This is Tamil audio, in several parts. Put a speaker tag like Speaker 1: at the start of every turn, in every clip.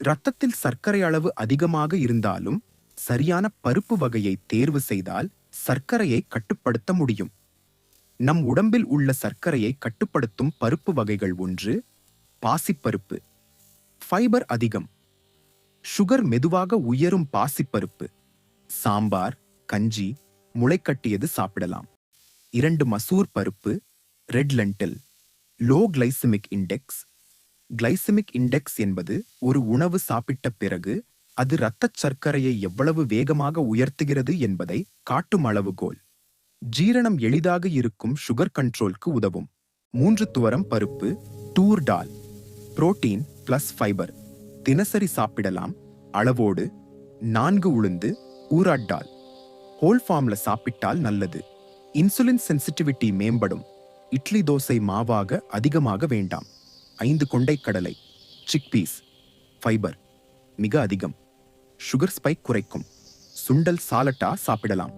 Speaker 1: இரத்தத்தில் சர்க்கரை அளவு அதிகமாக இருந்தாலும் சரியான பருப்பு வகையை தேர்வு செய்தால் சர்க்கரையை கட்டுப்படுத்த முடியும். நம் உடம்பில் உள்ள சர்க்கரையை கட்டுப்படுத்தும் பருப்பு வகைகள்: 1. பாசிப்பருப்பு. ஃபைபர் அதிகம். சுகர் மெதுவாக உயரும் பாசிப்பருப்பு. சாம்பார், கஞ்சி, முளைக்கட்டியது சாப்பிடலாம். 2. மசூர் பருப்பு, red lentil. Low glycemic index. Glycemic index என்பது ஒரு உணவு சாப்பிட்ட பிறகு அது இரத்தச் சர்க்கரையை எவ்வளவு வேகமாக உயர்த்துகிறது என்பதை காட்டும் அளவுகோல். ஜீரணம் எளிதாக இருக்கும் சுகர் கண்ட்ரோலுக்கு உதவும். 3. துவரம் பருப்பு, toor dal. Protein plus fibre. தினசரி சாப்பிடலாம். அளவோடு. 4. உளுந்து, ஊராட் டால். ஹோல் ஃபார்ம்ல சாப்பிட்டால் நல்லது. இன்சுலின் சென்சிட்டிவிட்டி மேம்படும். இட்லி தோசை மாவாக அதிகமாக வேண்டாம். 5. கொண்டைக்கடலை, சிக்பீஸ். ஃபைபர் மிக அதிகம். சுகர் ஸ்பைக் குறைக்கும். சுண்டல் சாலட்டா சாப்பிடலாம்.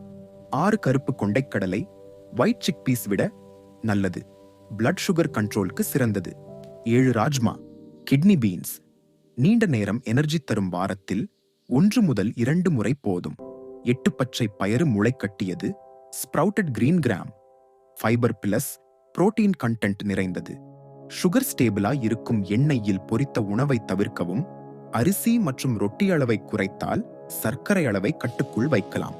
Speaker 1: 6. கருப்பு கொண்டைக்கடலை, ஒயிட் சிக்பீஸ் விட நல்லது. பிளட் சுகர் கண்ட்ரோலுக்கு சிறந்தது. 7. Rajma, kidney beans. நீண்ட நேரம் எனர்ஜி தரும். வாரத்தில் 1 முதல் 2 முறை போதும். 8. பச்சை பயறு முளைக்கட்டியது, sprouted green gram. Fibre plus protein content நிறைந்தது. சுகர் ஸ்டேபிளா இருக்கும் எண்ணெயில் பொரித்த உணவை தவிர்க்கவும். அரிசி மற்றும் ரொட்டி அளவை குறைத்தால் சர்க்கரை அளவை கட்டுக்குள் வைக்கலாம்.